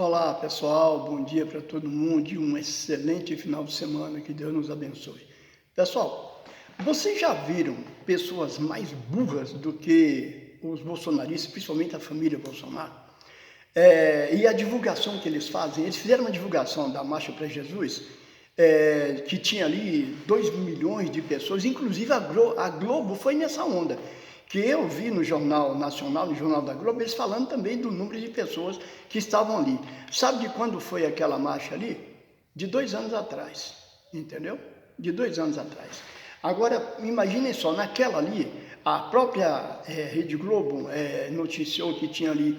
Olá pessoal, bom dia para todo mundo e um excelente final de semana, que Deus nos abençoe. Pessoal, vocês já viram pessoas mais burras do que os bolsonaristas, principalmente a família Bolsonaro? E a divulgação que eles fazem, eles fizeram uma divulgação da Marcha para Jesus, que tinha ali 2 milhões de pessoas, inclusive a Globo foi nessa onda, que eu vi no Jornal Nacional, no Jornal da Globo, eles falando também do número de pessoas que estavam ali. Sabe de quando foi aquela marcha ali? De 2 anos atrás, entendeu? De 2 anos atrás. Agora, imaginem só, naquela ali, a própria Rede Globo noticiou que tinha ali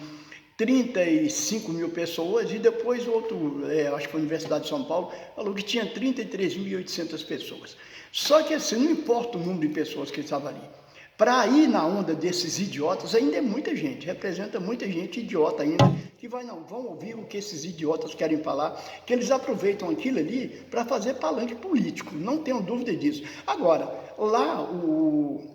35 mil pessoas, e depois outro, acho que a Universidade de São Paulo, falou que tinha 33.800 pessoas. Só que assim, não importa o número de pessoas que estavam ali. Para ir na onda desses idiotas, ainda é muita gente, representa muita gente idiota ainda, que vão ouvir o que esses idiotas querem falar, que eles aproveitam aquilo ali para fazer palanque político, não tenho dúvida disso. Agora, lá o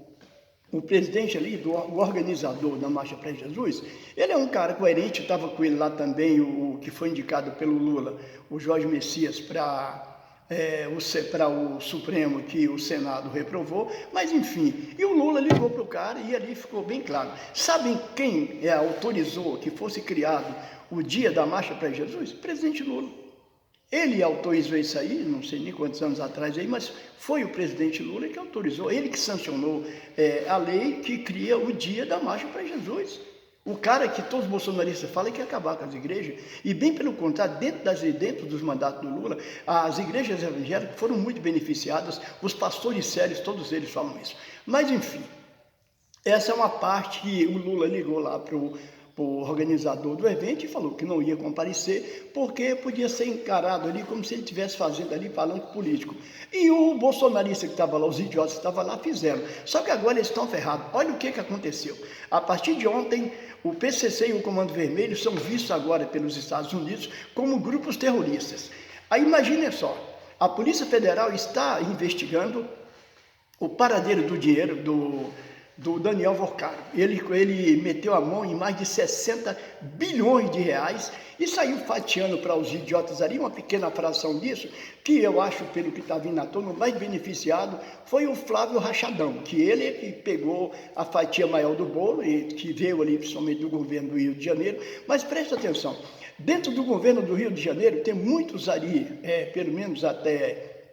presidente ali, o organizador da Marcha para Jesus, ele é um cara coerente, estava com ele lá também, o que foi indicado pelo Lula, o Jorge Messias, para o Supremo, que o Senado reprovou, mas enfim, e o Lula ligou para o cara e ali ficou bem claro. Sabem quem autorizou que fosse criado o dia da Marcha para Jesus? O presidente Lula. Ele autorizou isso aí, não sei nem quantos anos atrás aí, mas foi o presidente Lula que autorizou, ele que sancionou a lei que cria o dia da Marcha para Jesus. O cara que todos os bolsonaristas falam que ia acabar com as igrejas, e bem pelo contrário, dentro dos mandatos do Lula, as igrejas evangélicas foram muito beneficiadas, os pastores sérios, todos eles falam isso. Mas enfim, essa é uma parte que o Lula ligou lá para o organizador do evento e falou que não ia comparecer porque podia ser encarado ali como se ele estivesse fazendo ali palanque político. E o bolsonarista que estava lá, os idiotas que estavam lá, fizeram. Só que agora eles estão ferrados. Olha o que aconteceu. A partir de ontem, o PCC e o Comando Vermelho são vistos agora pelos Estados Unidos como grupos terroristas. Aí imaginem só, a Polícia Federal está investigando o paradeiro do dinheiro do Daniel Vorcaro. Ele meteu a mão em mais de 60 bilhões de reais e saiu fatiando para os idiotas ali uma pequena fração disso, que eu acho, pelo que está vindo à tona, o mais beneficiado foi o Flávio Rachadão, que ele é que pegou a fatia maior do bolo, e que veio ali principalmente do governo do Rio de Janeiro. Mas presta atenção, dentro do governo do Rio de Janeiro tem muitos ali, pelo menos até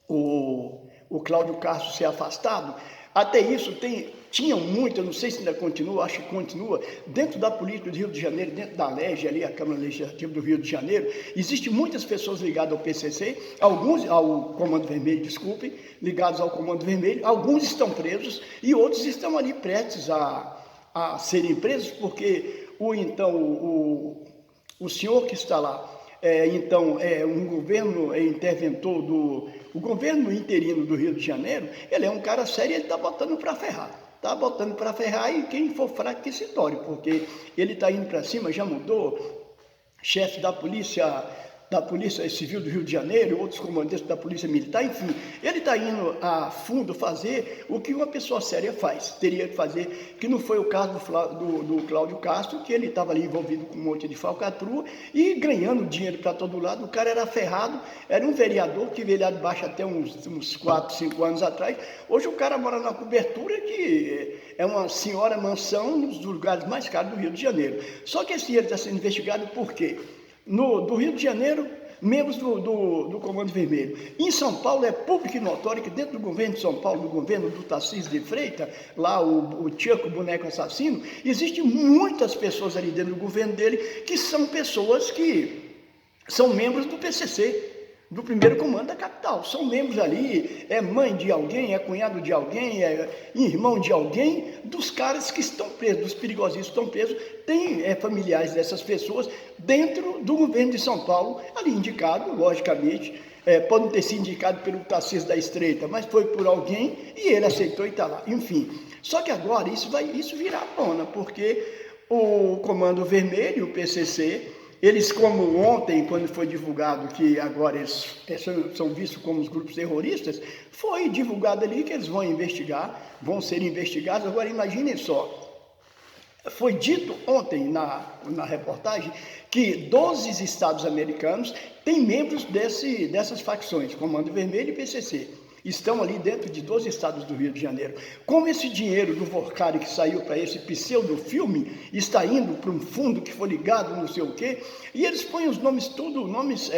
o Cláudio Castro ser afastado, até isso tinham muito, eu não sei se ainda continua, acho que continua, dentro da política do Rio de Janeiro, dentro da LEGE, ali, a Câmara Legislativa do Rio de Janeiro, existem muitas pessoas ligadas ao PCC, alguns ao Comando Vermelho, desculpem, ligados ao Comando Vermelho, alguns estão presos e outros estão ali prestes a serem presos, porque o senhor que está lá, um governo interventor o governo interino do Rio de Janeiro, ele é um cara sério, ele está botando para ferrar. Está botando para ferrar, e quem for fraco que se tore, porque ele está indo para cima, já mudou chefe da Polícia Civil do Rio de Janeiro, outros comandantes da Polícia Militar, enfim, ele está indo a fundo fazer o que uma pessoa séria faz, teria que fazer, que não foi o caso do Cláudio Castro, que ele estava ali envolvido com um monte de falcatrua e ganhando dinheiro para todo lado. O cara era ferrado, era um vereador que veio lá de baixo até uns 4, 5 anos atrás. Hoje o cara mora na cobertura, que é uma senhora mansão, nos lugares mais caros do Rio de Janeiro. Só que esse ele está sendo investigado por quê? Do Rio de Janeiro, membros do Comando Vermelho. Em São Paulo é público e notório que dentro do governo de São Paulo, do governo do Tarcísio de Freitas, lá o Tcheco, o boneco assassino, existem muitas pessoas ali dentro do governo dele que são pessoas que são membros do PCC, do primeiro comando da capital, são membros ali, é mãe de alguém, é cunhado de alguém, é irmão de alguém, dos caras que estão presos, dos perigosinhos que estão presos, tem familiares dessas pessoas dentro do governo de São Paulo, ali indicado, logicamente, pode não ter sido indicado pelo Tarcísio da Estreita, mas foi por alguém e ele aceitou e está lá, enfim. Só que agora isso virá à tona, porque o Comando Vermelho, o PCC, eles, como ontem, quando foi divulgado que agora eles são vistos como os grupos terroristas, foi divulgado ali que eles vão investigar, vão ser investigados. Agora imaginem só, Foi dito ontem na reportagem que 12 estados americanos têm membros dessas facções, Comando Vermelho e PCC. Estão ali dentro de 12 estados do Rio de Janeiro. Como esse dinheiro do Vorkari que saiu para esse pseudo-filme está indo para um fundo que foi ligado não sei o quê, e eles põem os nomes, nomes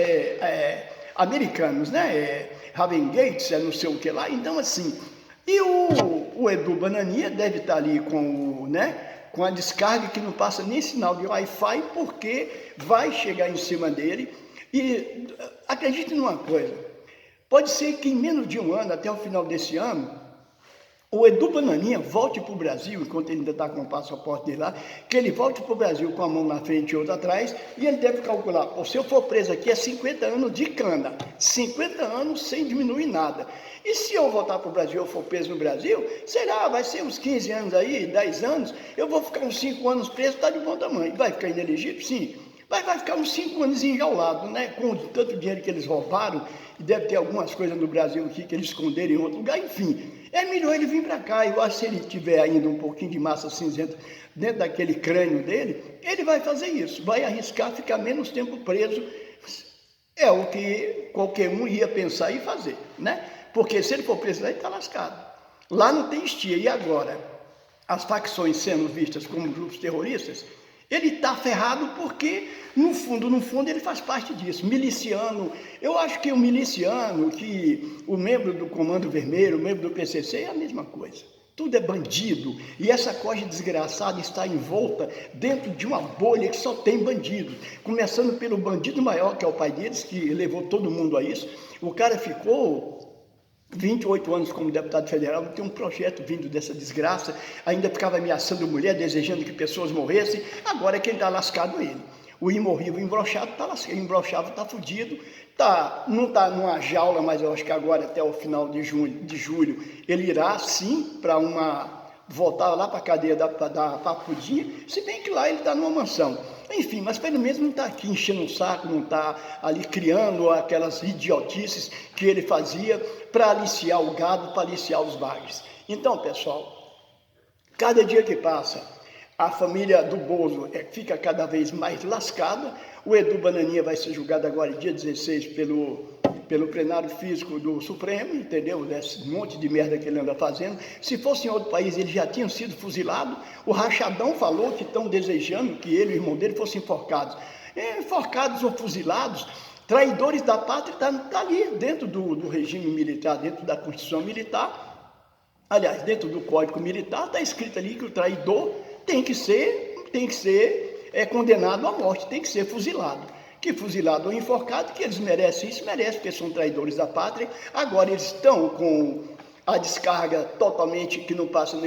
americanos, né? Raven Gates, não sei o que lá. Então, assim, e o Edu Bananinha deve estar ali com a descarga que não passa nem sinal de Wi-Fi, porque vai chegar em cima dele. E acredite numa coisa, pode ser que em menos de um ano, até o final desse ano, o Edu Bananinha volte para o Brasil, enquanto ele ainda está com o passaporte dele lá, que ele volte para o Brasil com a mão na frente e outra atrás, e ele deve calcular, se eu for preso aqui é 50 anos de cana, 50 anos sem diminuir nada. E se eu voltar para o Brasil, eu for preso no Brasil, sei lá, vai ser uns 15 anos aí, 10 anos, eu vou ficar uns 5 anos preso, está de bom tamanho. Vai ficar inelegível? Sim. Vai ficar uns 5 anos enjaulado, né? Com tanto dinheiro que eles roubaram, e deve ter algumas coisas no Brasil aqui que eles esconderam em outro lugar, enfim. É melhor ele vir para cá. Eu acho que se ele tiver ainda um pouquinho de massa cinzenta dentro daquele crânio dele, ele vai fazer isso, vai arriscar ficar menos tempo preso. É o que qualquer um ia pensar e fazer, né? Porque se ele for preso lá, ele está lascado. Lá não tem estia. E agora, as facções sendo vistas como grupos terroristas, ele está ferrado porque, no fundo, ele faz parte disso. Miliciano, eu acho que o miliciano, que o membro do Comando Vermelho, o membro do PCC, é a mesma coisa. Tudo é bandido. E essa coisa desgraçada está envolta dentro de uma bolha que só tem bandido. Começando pelo bandido maior, que é o pai deles, que levou todo mundo a isso. O cara ficou 28 anos como deputado federal, tem um projeto vindo dessa desgraça, ainda ficava ameaçando mulher, desejando que pessoas morressem. Agora é quem está lascado ele. O imorrível embroxado está lascado, embroxado está fudido, não está numa jaula, mas eu acho que agora até o final de julho ele irá sim para voltar lá para a cadeia da Papudinha, se bem que lá ele está numa mansão. Enfim, mas pelo menos não está aqui enchendo o saco, não está ali criando aquelas idiotices que ele fazia para aliciar o gado, para aliciar os bagres. Então, pessoal, cada dia que passa, a família do Bozo fica cada vez mais lascada. O Edu Bananinha vai ser julgado agora, dia 16, pelo plenário físico do Supremo, entendeu? Esse monte de merda que ele anda fazendo. Se fosse em outro país, ele já tinha sido fuzilado. O Rachadão falou que estão desejando que ele e o irmão dele fossem enforcados. Enforcados ou fuzilados, traidores da pátria, está ali dentro do regime militar, dentro da Constituição Militar. Aliás, dentro do Código Militar está escrito ali que o traidor tem que ser condenado à morte, tem que ser fuzilado. Que fuzilado ou enforcado, que eles merecem isso, merecem, porque são traidores da pátria. Agora eles estão com a descarga totalmente que não passa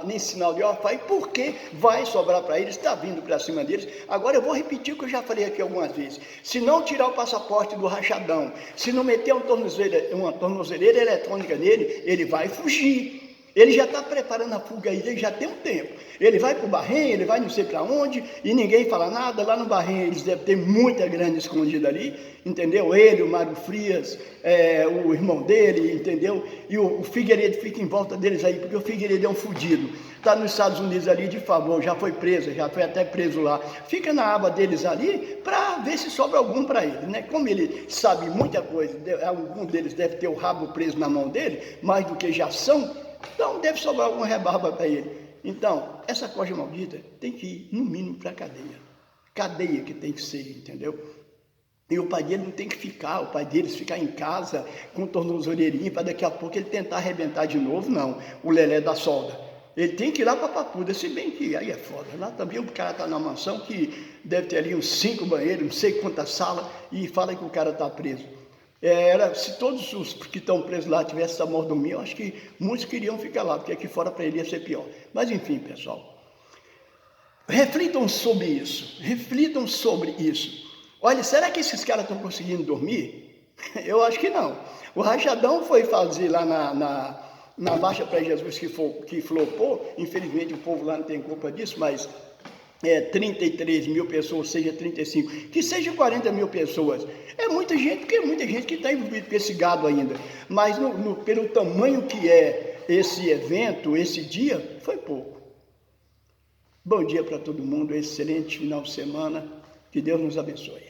nem sinal de Wi-Fi, porque vai sobrar para eles, está vindo para cima deles. Agora eu vou repetir o que eu já falei aqui algumas vezes. Se não tirar o passaporte do Rachadão, se não meter uma tornozeleira eletrônica nele, ele vai fugir. Ele já está preparando a fuga aí, ele já tem um tempo. Ele vai para o Bahrein, ele vai não sei para onde, e ninguém fala nada. Lá no Bahrein eles devem ter muita grana escondida ali, entendeu? Ele, o Mário Frias, o irmão dele, entendeu? E o Figueiredo fica em volta deles aí, porque o Figueiredo é um fudido. Está nos Estados Unidos ali de favor, já foi preso, já foi até preso lá. Fica na aba deles ali para ver se sobra algum para ele, né? Como ele sabe muita coisa, algum deles deve ter o rabo preso na mão dele, mais do que já são. Então deve sobrar alguma rebarba para ele. Então, essa coisa maldita tem que ir, no mínimo, para a cadeia. Cadeia que tem que ser, entendeu? E o pai dele não tem que ficar, o pai deles ficar em casa com tornozeleirinho para daqui a pouco ele tentar arrebentar de novo, não. O lelé da solda. Ele tem que ir lá para Papuda, se bem que aí é foda. Lá também o cara está na mansão que deve ter ali uns 5 banheiros, não sei quantas salas, e fala que o cara está preso. Se todos os que estão presos lá tivessem essa mordomia, eu acho que muitos queriam ficar lá, porque aqui fora para ele ia ser pior. Mas enfim, pessoal, reflitam sobre isso, Olha, será que esses caras estão conseguindo dormir? Eu acho que não. O Rachadão foi fazer lá na Marcha para Jesus que flopou, infelizmente o povo lá não tem culpa disso, mas 33 mil pessoas, seja 35, que seja 40 mil pessoas. É muita gente, porque é muita gente que está envolvida com esse gado ainda. Mas pelo tamanho que é esse evento, esse dia, foi pouco. Bom dia para todo mundo, excelente final de semana, que Deus nos abençoe.